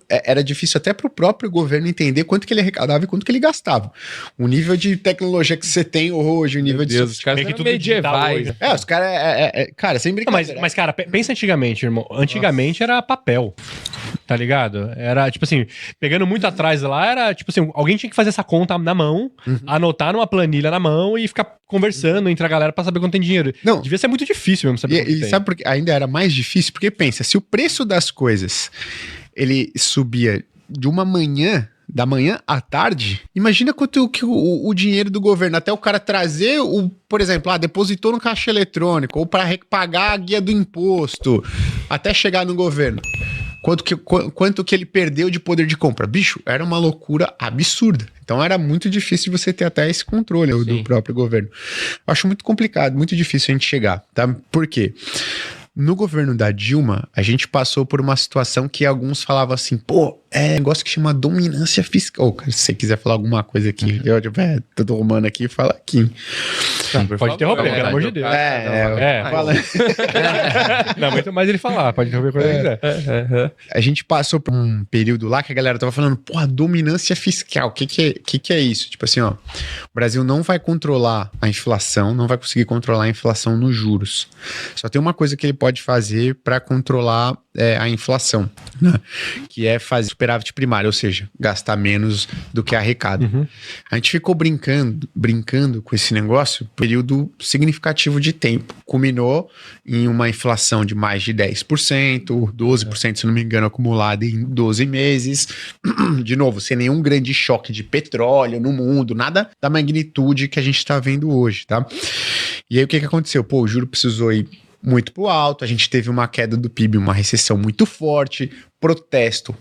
Era difícil até para o próprio governo entender quanto que ele arrecadava e quanto que ele gastava. O nível de tecnologia que você tem hoje, o nível Deus, de... os caras Meio que eram tudo digital medievais. hoje. Os caras... cara, sem Não, brincadeira. mas, cara, pensa antigamente, irmão. Antigamente era papel, tá ligado? Era, tipo assim, pegando muito atrás lá, era, tipo assim, alguém tinha que fazer essa conta na mão, anotar numa planilha na mão e ficar conversando entre a galera pra saber quanto tem dinheiro. Não. Devia ser muito difícil mesmo saber quanto E tem. sabe por que ainda era mais difícil? Porque pensa, se o preço das coisas ele subia de uma manhã, da manhã à tarde, imagina quanto que o dinheiro do governo, até o cara trazer, por exemplo, depositou no caixa eletrônico, ou para pagar a guia do imposto, até chegar no governo. Quanto que ele perdeu de poder de compra? Bicho, era uma loucura absurda. Então era muito difícil de você ter até esse controle do próprio governo. Eu acho muito complicado, muito difícil a gente chegar, tá? Por quê? No governo da Dilma, a gente passou por uma situação que alguns falavam assim, é um negócio que chama dominância fiscal. Se você quiser falar alguma coisa aqui, todo romano aqui, fala aqui. Pode interromper, pelo amor de Deus. Fala. Não, muito mais ele falar, pode interromper quando ele quiser. A gente passou por um período lá que a galera tava falando, dominância fiscal, o que é isso? Tipo assim, o Brasil não vai controlar a inflação, não vai conseguir controlar a inflação nos juros. Só tem uma coisa que ele pode fazer para controlar a inflação, né? Que é fazer superávit primário, ou seja, gastar menos do que arrecada. A gente ficou brincando com esse negócio por um período significativo de tempo. Culminou em uma inflação de mais de 10%, 12%, se não me engano, acumulada em 12 meses. De novo, sem nenhum grande choque de petróleo no mundo, nada da magnitude que a gente está vendo hoje, tá? E aí o que aconteceu? O juro precisou ir muito pro alto, a gente teve uma queda do PIB, uma recessão muito forte, protesto,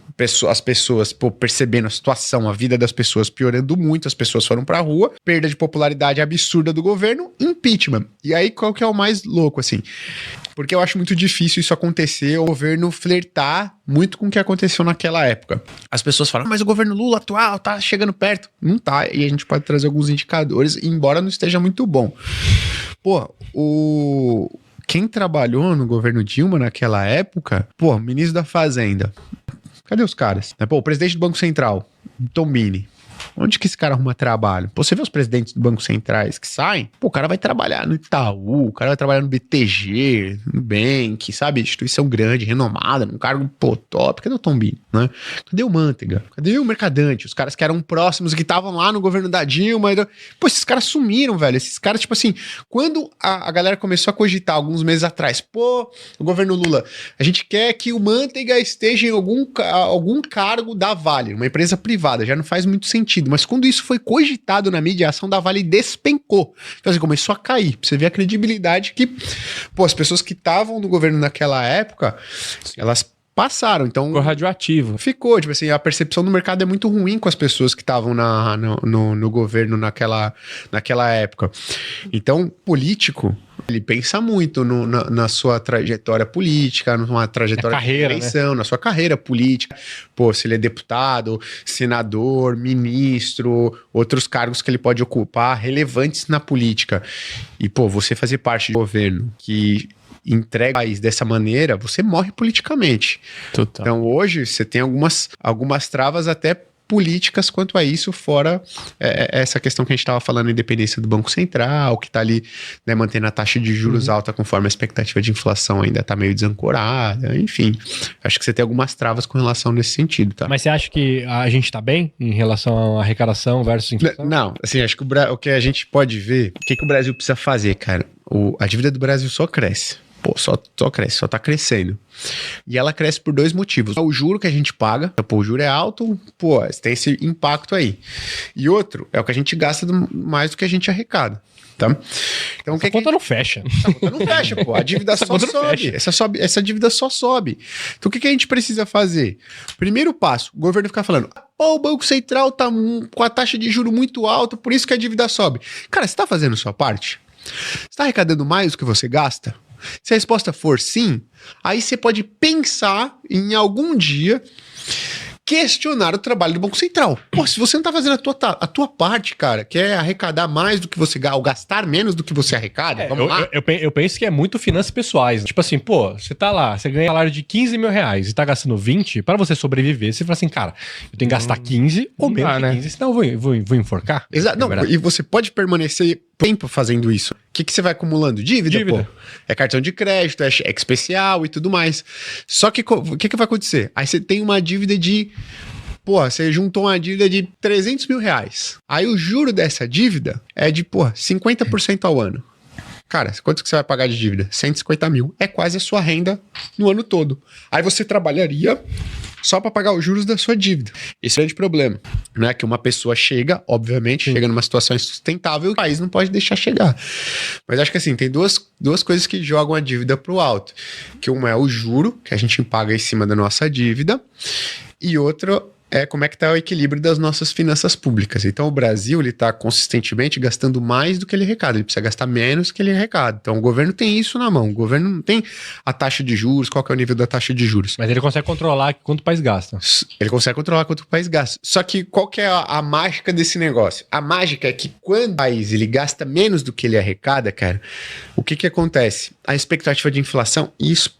as pessoas percebendo a situação, a vida das pessoas piorando muito, as pessoas foram pra rua, perda de popularidade absurda do governo, impeachment. E aí qual que é o mais louco, assim? Porque eu acho muito difícil isso acontecer, o governo flertar muito com o que aconteceu naquela época. As pessoas falam, mas o governo Lula atual tá chegando perto. Não tá, e a gente pode trazer alguns indicadores, embora não esteja muito bom. Quem trabalhou no governo Dilma naquela época, ministro da Fazenda, cadê os caras? O presidente do Banco Central, Tombini. Onde que esse cara arruma trabalho? Você vê os presidentes do Banco Centrais que saem? O cara vai trabalhar no Itaú, o cara vai trabalhar no BTG, no Bank, sabe? Instituição grande, renomada, num cargo, top. Cadê o Tombini, né? Cadê o Manteiga? Cadê o Mercadante? Os caras que eram próximos, que estavam lá no governo da Dilma. Esses caras sumiram, velho. Esses caras, tipo assim, quando a galera começou a cogitar alguns meses atrás, o governo Lula, a gente quer que o Manteiga esteja em algum cargo da Vale, uma empresa privada, já não faz muito sentido. Mas quando isso foi cogitado na mídia, a ação da Vale despencou. Então, assim, começou a cair. Pra você ver a credibilidade que, as pessoas que estavam no governo naquela época, elas passaram. Então, ficou radioativo. Ficou, tipo assim, a percepção do mercado é muito ruim com as pessoas que estavam no governo naquela época. Então, político, ele pensa muito na sua trajetória política, numa trajetória de eleição, na sua carreira política. Se ele é deputado, senador, ministro, outros cargos que ele pode ocupar relevantes na política. E, você fazer parte do governo que entrega o país dessa maneira, você morre politicamente. Total. Então hoje você tem algumas travas até políticas quanto a isso, fora essa questão que a gente estava falando, independência do Banco Central, que está ali, né, mantendo a taxa de juros alta conforme a expectativa de inflação ainda está meio desancorada, enfim. Acho que você tem algumas travas com relação nesse sentido, tá? Mas você acha que a gente está bem em relação à arrecadação versus inflação? Não, assim, acho que o que a gente pode ver, o que o Brasil precisa fazer, cara? A dívida do Brasil só cresce. Só cresce, só tá crescendo. E ela cresce por dois motivos. O juro que a gente paga, o juro é alto, tem esse impacto aí. E outro, é o que a gente gasta mais do que a gente arrecada, tá? Então, essa conta não fecha. Essa conta não fecha, A dívida só sobe. Essa dívida só sobe. Então, o que a gente precisa fazer? Primeiro passo, o governo ficar falando, o Banco Central tá com a taxa de juro muito alta, por isso que a dívida sobe. Cara, você tá fazendo a sua parte? Você tá arrecadando mais do que você gasta? Se a resposta for sim, aí você pode pensar em algum dia questionar o trabalho do Banco Central. Pô, se você não tá fazendo a tua parte, cara, que é arrecadar mais do que você ou gastar menos do que você arrecada, vamos lá. Eu penso que é muito finanças pessoais. Tipo assim, pô, você tá lá, você ganha um salário de 15 mil reais e tá gastando 20, pra você sobreviver, você fala assim, cara, eu tenho que gastar 15 ou menos de 15, senão eu vou enforcar. Exato. Não, e você pode permanecer tempo fazendo isso. O que você vai acumulando? Dívida, pô. É cartão de crédito, é cheque especial e tudo mais. Só que o que vai acontecer? Aí você tem uma dívida de... Pô, você juntou uma dívida de 300 mil reais. Aí o juro dessa dívida é de, 50% ao ano. Cara, quanto que você vai pagar de dívida? 150 mil. É quase a sua renda no ano todo. Aí você trabalharia só para pagar os juros da sua dívida. Esse é o grande problema, né? Que uma pessoa chega, obviamente, chega numa situação insustentável, o país não pode deixar chegar. Mas acho que assim, tem duas coisas que jogam a dívida pro alto. Que uma é o juro, que a gente paga em cima da nossa dívida, e outra é como é que está o equilíbrio das nossas finanças públicas. Então o Brasil, ele está consistentemente gastando mais do que ele arrecada, ele precisa gastar menos do que ele arrecada. Então o governo tem isso na mão, o governo não tem a taxa de juros, qual que é o nível da taxa de juros. Mas ele consegue controlar quanto o país gasta. Ele consegue controlar quanto o país gasta. Só que qual que é a mágica desse negócio? A mágica é que quando o país ele gasta menos do que ele arrecada, cara, o que acontece? A expectativa de inflação, isso,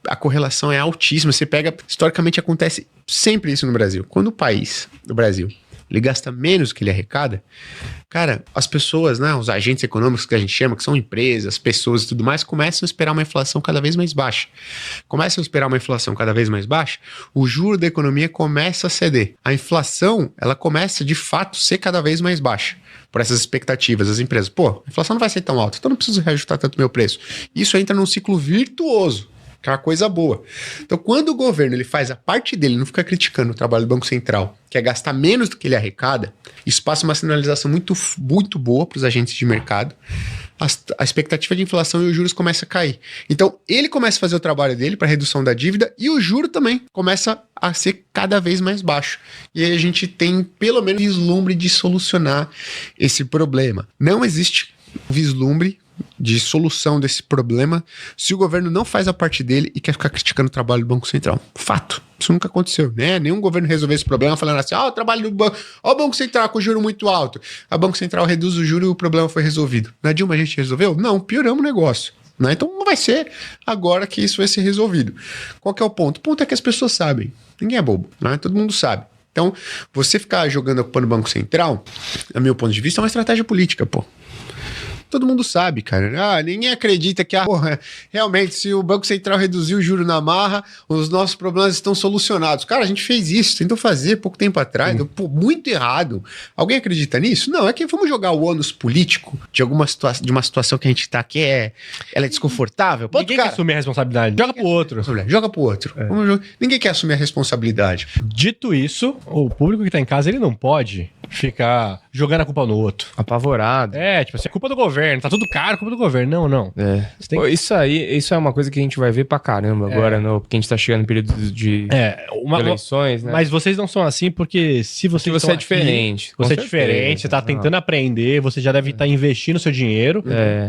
a correlação é altíssima. Você pega, historicamente acontece sempre isso no Brasil. Quando o Brasil, ele gasta menos do que ele arrecada, cara, as pessoas, né, os agentes econômicos que a gente chama, que são empresas, pessoas e tudo mais, começam a esperar uma inflação cada vez mais baixa. Começam a esperar uma inflação cada vez mais baixa, o juro da economia começa a ceder. A inflação, ela começa, de fato, a ser cada vez mais baixa por essas expectativas das empresas. Pô, a inflação não vai ser tão alta, então não preciso reajustar tanto meu preço. Isso entra num ciclo virtuoso, que é uma coisa boa. Então, quando o governo ele faz a parte dele, não fica criticando o trabalho do Banco Central, que é gastar menos do que ele arrecada, isso passa uma sinalização muito, muito boa para os agentes de mercado. A expectativa de inflação e os juros começa a cair. Então, ele começa a fazer o trabalho dele para redução da dívida e o juro também começa a ser cada vez mais baixo. E aí a gente tem, pelo menos, vislumbre de solucionar esse problema. Não existe vislumbre de solução desse problema se o governo não faz a parte dele e quer ficar criticando o trabalho do Banco Central. Fato. Isso nunca aconteceu, né? Nenhum governo resolveu esse problema falando assim, o trabalho do Banco... o Banco Central com juro muito alto. A Banco Central reduz o juro e o problema foi resolvido. Na Dilma a gente resolveu? Não, pioramos o negócio. Né? Então não vai ser agora que isso vai ser resolvido. Qual que é o ponto? O ponto é que as pessoas sabem. Ninguém é bobo, né? Todo mundo sabe. Então, você ficar jogando a culpa no Banco Central, a meu ponto de vista, é uma estratégia política, pô. Todo mundo sabe, cara. Ninguém acredita que, realmente, se o Banco Central reduzir o juro na marra, os nossos problemas estão solucionados. Cara, a gente fez isso, tentou fazer pouco tempo atrás, muito errado. Alguém acredita nisso? Não, é que vamos jogar o ônus político de uma situação que a gente tá, ela é desconfortável. Ninguém quer assumir a responsabilidade. Joga pro outro. Joga pro outro. Ninguém quer assumir a responsabilidade. Dito isso, o público que tá em casa, ele não pode ficar jogando a culpa no outro. Apavorado. Tipo assim, é culpa do governo, tá tudo caro, culpa do governo. Não. Pô, isso é uma coisa que a gente vai ver pra caramba agora, porque a gente tá chegando no período de eleições, né? Mas vocês não são assim porque se vocês você é diferente. Você é diferente, você tá tentando aprender, você já deve estar investindo seu dinheiro.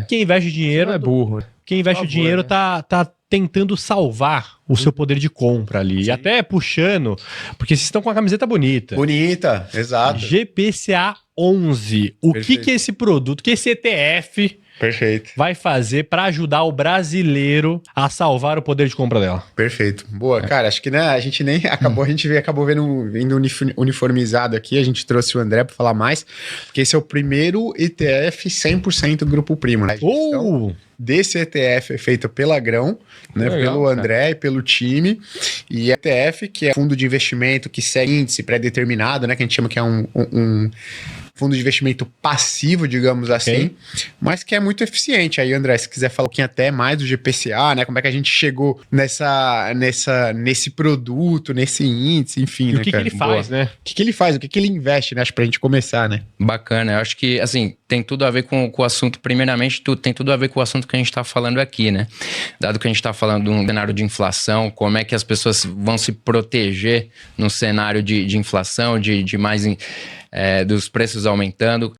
Quem investe dinheiro... Não é burro. Quem investe dinheiro, né? tá tentando salvar o seu poder de compra ali. Sim. E até puxando, porque vocês estão com a camiseta bonita. Bonita, exato. GPCA 11. O que é esse produto, que esse ETF... Perfeito. Vai fazer pra ajudar o brasileiro a salvar o poder de compra dela. Perfeito. Boa, cara, acho que né, a gente nem acabou, a gente acabou vindo uniformizado aqui, a gente trouxe o André pra falar mais, porque esse é o primeiro ETF 100% Grupo Primo, né? Então, desse ETF feito pela Grão, né, pelo André e pelo time, e ETF, que é fundo de investimento que segue índice pré-determinado, né, que a gente chama que é um fundo de investimento passivo, digamos assim, mas que é muito eficiente. Aí, André, se quiser falar um pouquinho até mais do GPCA, né? Como é que a gente chegou nesse produto, nesse índice, enfim, e né, o que ele faz, né? O que ele faz, o que ele investe, né? Acho pra gente começar, né? Bacana, eu acho que, assim, tem tudo a ver com o assunto, primeiramente, tem tudo a ver com o assunto que a gente tá falando aqui, né? Dado que a gente tá falando de um cenário de inflação, como é que as pessoas vão se proteger no cenário de inflação, de mais... dos preços aumentando.